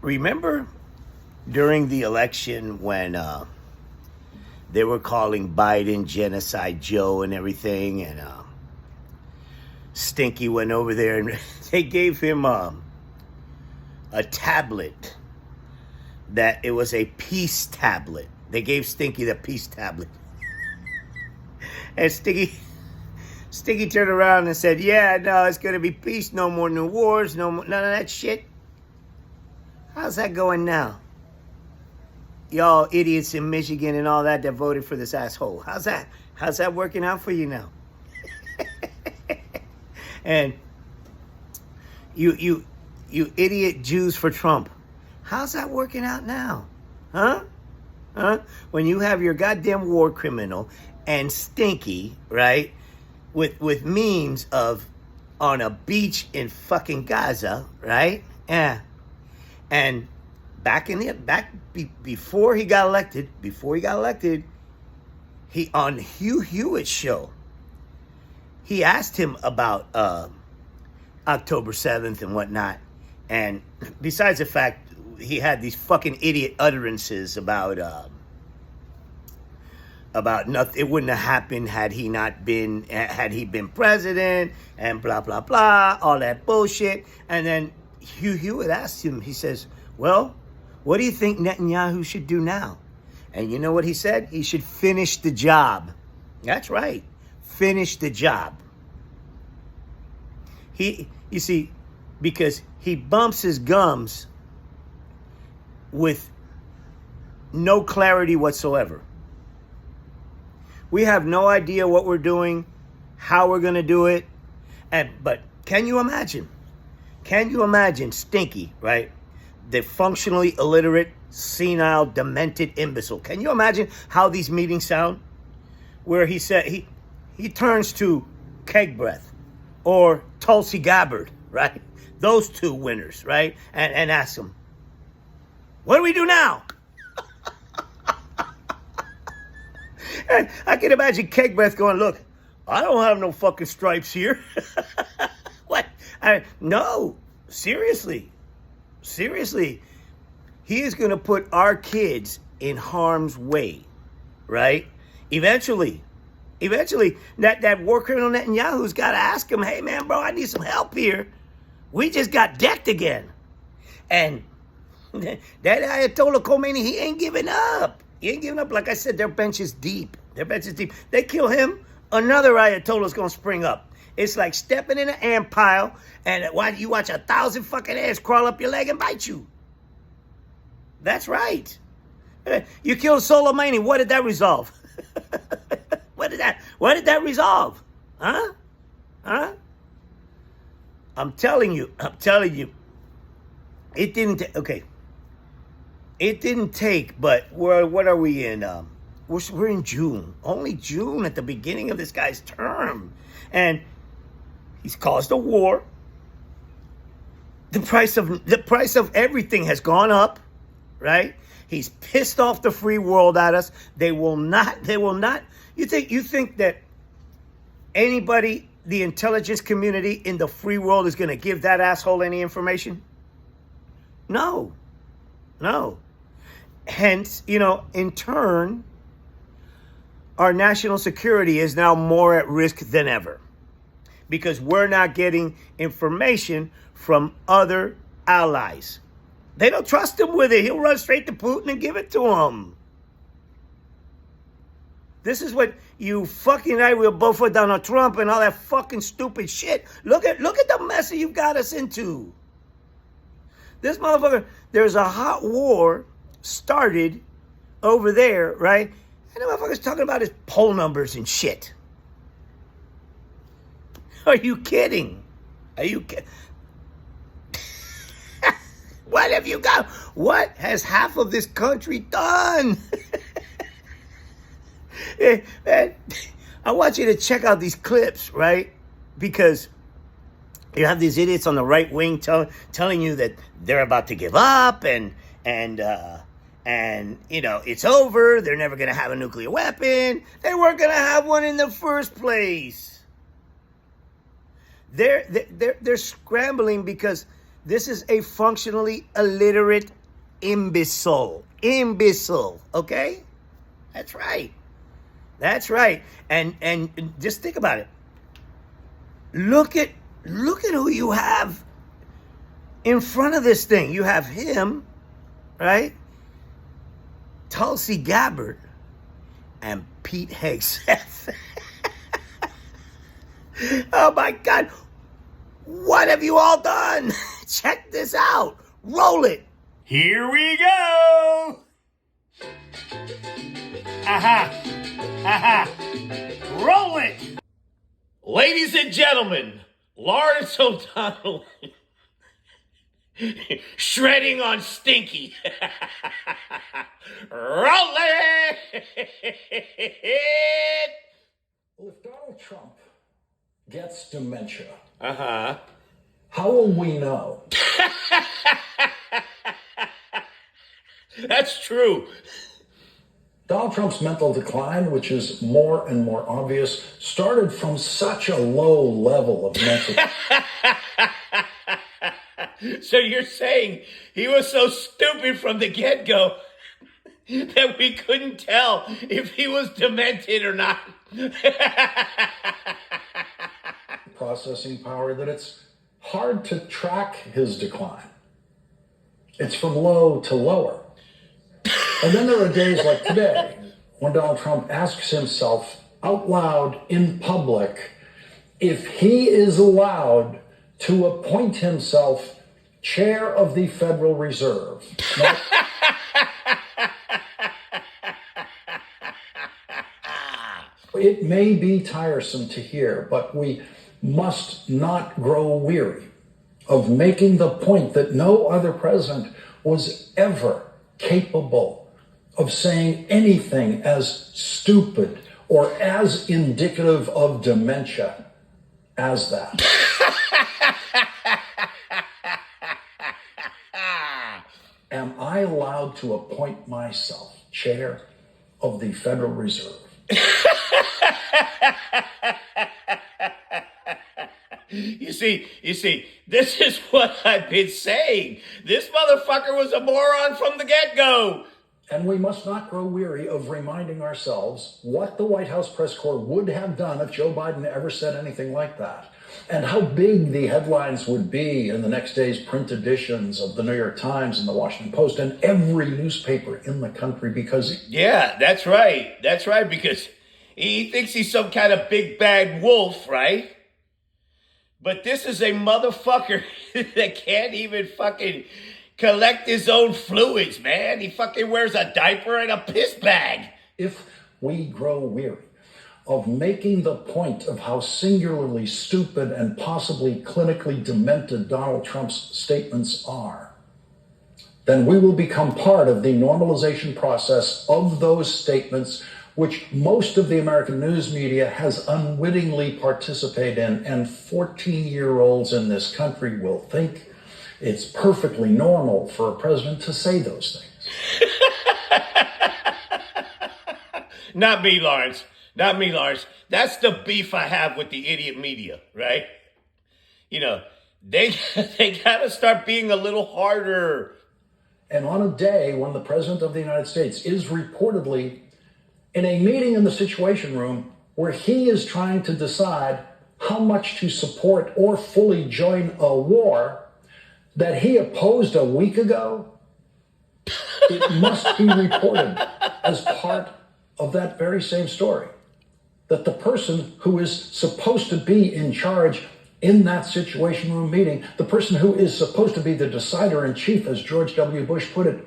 Remember during the election when they were calling Biden Genocide Joe and everything, and Stinky went over there and they gave him a tablet that it was a peace tablet. They gave Stinky the peace tablet. And Stinky turned around and said, yeah, no, it's going to be peace. No more new wars. No more, none of that shit. How's that going now? Y'all idiots in Michigan and all that voted for this asshole. How's that working out for you now? And you idiot Jews for Trump. How's that working out now? Huh? When you have your goddamn war criminal and Stinky, right? With memes of on a beach in fucking Gaza, right? Yeah. And before he got elected, he on Hugh Hewitt's show, he asked him about October 7th and whatnot. And besides the fact he had these fucking idiot utterances about nothing, it wouldn't have happened had he been president and blah, blah, blah, all that bullshit. And then Hugh Hewitt asked him, he says, well, what do you think Netanyahu should do now? And you know what he said? He should finish the job. That's right. Finish the job. You see, because he bumps his gums with no clarity whatsoever. We have no idea what we're doing, how we're going to do it. But can you imagine? Can you imagine Stinky, right? The functionally illiterate, senile, demented imbecile. Can you imagine how these meetings sound? Where he said he turns to Keg Breath or Tulsi Gabbard, right? Those two winners, right? And asks them, what do we do now? And I can imagine Keg Breath going, look, I don't have no fucking stripes here. What? No, seriously. He is going to put our kids in harm's way, right? Eventually, that war criminal Netanyahu's got to ask him, hey, man, bro, I need some help here. We just got decked again. And that Ayatollah Khomeini, he ain't giving up. Like I said, their bench is deep. They kill him, another Ayatollah's going to spring up. It's like stepping in an ant pile and you watch 1,000 fucking ants crawl up your leg and bite you. That's right. You killed Soleimani. What did that resolve? What did that resolve? Huh? I'm telling you. It didn't okay. It didn't take, but what are we in? We're in June. Only June at the beginning of this guy's term. And he's caused a war. The price of everything has gone up, right? He's pissed off the free world at us. They will not. You think that anybody, the intelligence community in the free world is going to give that asshole any information? No. Hence, in turn, our national security is now more at risk than ever because we're not getting information from other allies. They don't trust him with it. He'll run straight to Putin and give it to him. This is what you fucking I will vote for Donald Trump and all that fucking stupid shit. Look at the mess that you've got us into. This motherfucker, there's a hot war started over there, right? And the motherfucker's talking about his poll numbers and shit. Are you kidding? What have you got? What has half of this country done? Man, I want you to check out these clips, right? Because you have these idiots on the right wing telling you that they're about to give up and it's over. They're never going to have a nuclear weapon. They weren't going to have one in the first place. They're scrambling because This is a functionally illiterate imbecile. Imbecile, okay? That's right. That's right. And just think about it. Look at who you have in front of this thing. You have him, right? Tulsi Gabbard and Pete Hegseth. Oh my God. What have you all done? Check this out. Roll it. Here we go. Aha. Aha. Roll it. Ladies and gentlemen, Lawrence O'Donnell shredding on Stinky. Roll it. Well, if Donald Trump gets dementia, Uh-huh. how will we know? That's true. Donald Trump's mental decline, which is more and more obvious, started from such a low level of mental. So you're saying he was so stupid from the get-go that we couldn't tell if he was demented or not? Processing power that it's hard to track his decline. It's from low to lower. And then there are days like today when Donald Trump asks himself out loud in public if he is allowed to appoint himself chair of the Federal Reserve. Now, it may be tiresome to hear, but we must not grow weary of making the point that no other president was ever capable of saying anything as stupid or as indicative of dementia as that. Am I allowed to appoint myself chair of the Federal Reserve? You see, this is what I've been saying. This motherfucker was a moron from the get-go. And we must not grow weary of reminding ourselves what the White House press corps would have done if Joe Biden ever said anything like that, and how big the headlines would be in the next day's print editions of the New York Times and the Washington Post and every newspaper in the country, because... Yeah, that's right. That's right, because he thinks he's some kind of big bad wolf, right? But this is a motherfucker that can't even fucking collect his own fluids, man. He fucking wears a diaper and a piss bag. If we grow weary of making the point of how singularly stupid and possibly clinically demented Donald Trump's statements are, then we will become part of the normalization process of those statements, which most of the American news media has unwittingly participated in, and 14-year-olds in this country will think it's perfectly normal for a president to say those things. Not me, Lawrence. Not me, Lawrence. That's the beef I have with the idiot media, right? You know, they gotta start being a little harder. And on a day when the President of the United States is reportedly in a meeting in the Situation Room where he is trying to decide how much to support or fully join a war that he opposed a week ago, it must be reported as part of that very same story that the person who is supposed to be in charge in that Situation Room meeting, the person who is supposed to be the decider in chief, as George W. Bush put it,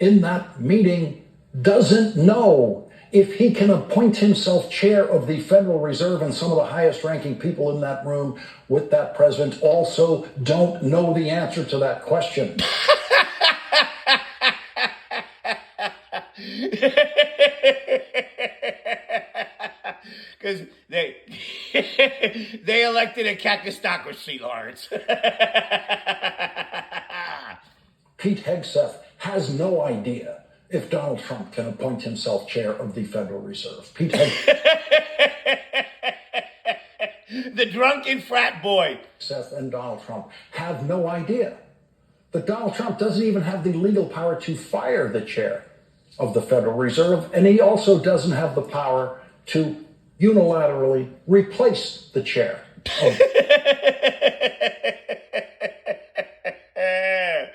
in that meeting doesn't know if he can appoint himself chair of the Federal Reserve, and some of the highest ranking people in that room with that president also don't know the answer to that question. Because they elected a cacostocracy, Lawrence. Pete Hegseth has no idea if Donald Trump can appoint himself chair of the Federal Reserve. Pete Hegseth. The drunken frat boy. Seth and Donald Trump have no idea that Donald Trump doesn't even have the legal power to fire the chair of the Federal Reserve, and he also doesn't have the power to unilaterally replace the chair of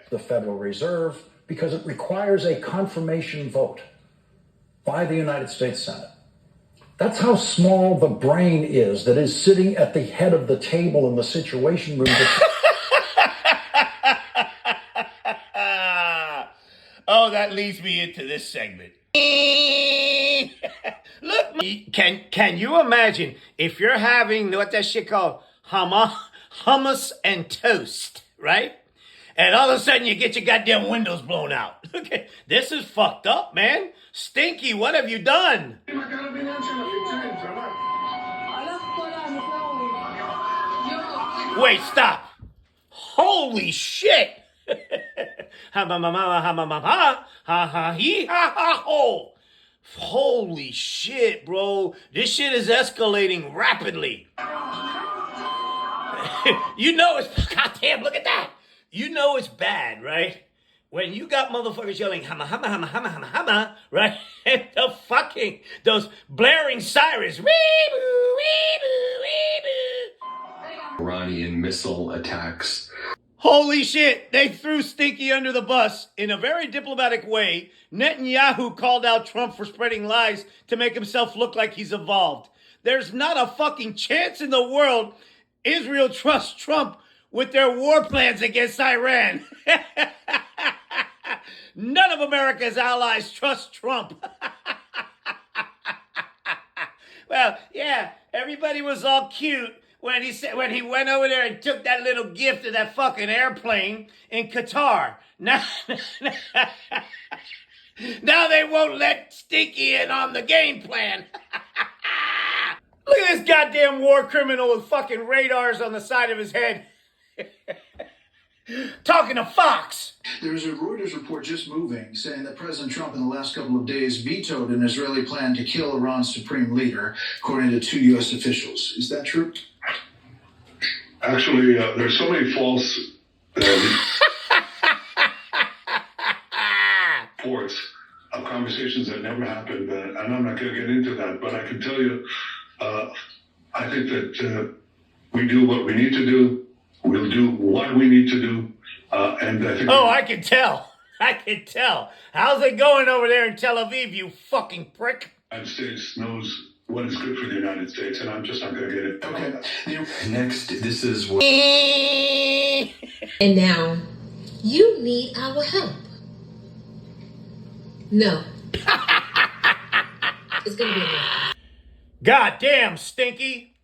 the Federal Reserve because it requires a confirmation vote by the United States Senate. That's how small the brain is that is sitting at the head of the table in the Situation Room. Oh, that leads me into this segment. Look, can you imagine if you're having what that shit called hummus and toast, right? And all of a sudden you get your goddamn windows blown out. Okay, this is fucked up, man. Stinky, what have you done? Wait, stop. Holy shit. Holy shit, bro. This shit is escalating rapidly. You know it's, goddamn, look at that. You know it's bad, right? When you got motherfuckers yelling, hama, hama, hama, hama, hama, hama, right? And the fucking, those blaring sirens. Weeboo, weeboo, weeboo. Iranian missile attacks. Holy shit, they threw Stinky under the bus. In a very diplomatic way, Netanyahu called out Trump for spreading lies to make himself look like he's evolved. There's not a fucking chance in the world Israel trusts Trump with their war plans against Iran. None of America's allies trust Trump. Well, yeah, everybody was all cute when he went over there and took that little gift of that fucking airplane in Qatar. Now they won't let Stinky in on the game plan. Look at this goddamn war criminal with fucking radars on the side of his head. Talking to Fox. There is a Reuters report just moving saying that President Trump in the last couple of days vetoed an Israeli plan to kill Iran's supreme leader, according to 2 U.S. officials. Is that true? Actually, there's so many false reports of conversations that never happened, and I'm not going to get into that, but I can tell you, I think that we do what we need to do. We'll do what we need to do, and I think... Oh, I can tell. I can tell. How's it going over there in Tel Aviv, you fucking prick? The United States knows what is good for the United States, and I'm just not going to get it. Okay. Next, this is what... And now, you need our help. No. It's gonna be enough. God damn, Stinky.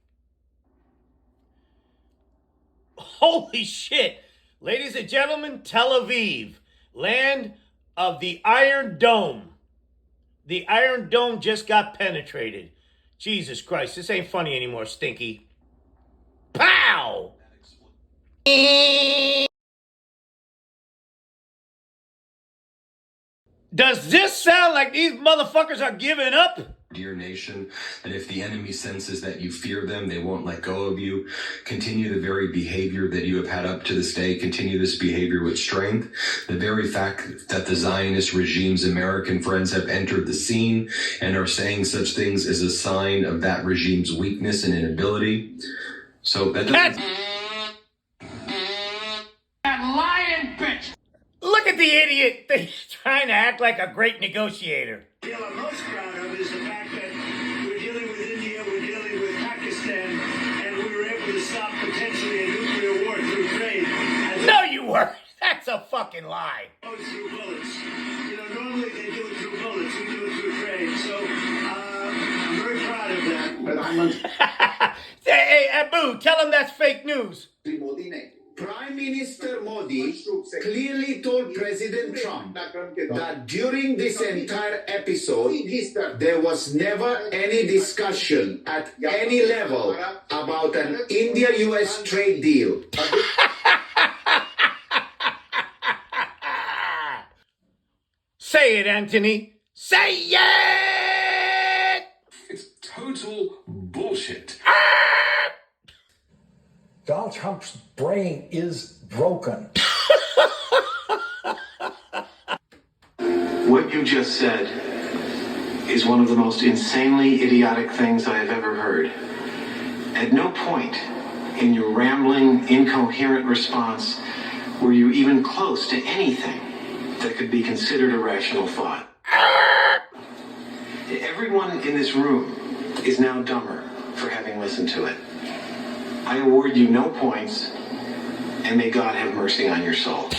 Holy shit. Ladies and gentlemen, Tel Aviv, land of the Iron Dome. The Iron Dome just got penetrated. Jesus Christ, this ain't funny anymore, Stinky. Pow! Does this sound like these motherfuckers are giving up? Dear nation, that if the enemy senses that you fear them, they won't let go of you. Continue the very behavior that you have had up to this day. Continue this behavior with strength. The very fact that the Zionist regime's American friends have entered the scene and are saying such things is a sign of that regime's weakness and inability. So that doesn't... That lying bitch! Look at the idiot. He's trying to act like a great negotiator. What I'm most proud of is the fact that we're dealing with India, we're dealing with Pakistan, and we were able to stop potentially a nuclear war through trade. No, you weren't. That's a fucking lie. Through bullets. You know, normally they do it through bullets. We do it through trade. So I'm very proud of that. But I'm Hey, Abu, tell him that's fake news. Prime Minister Modi clearly told President Trump that during this entire episode, there was never any discussion at any level about an India-US trade deal. Say it, Anthony. Say it! It's total bullshit. Donald Trump's brain is broken. What you just said is one of the most insanely idiotic things I have ever heard. At no point in your rambling, incoherent response were you even close to anything that could be considered a rational thought. Everyone in this room is now dumber for having listened to it. I award you no points, and may God have mercy on your soul.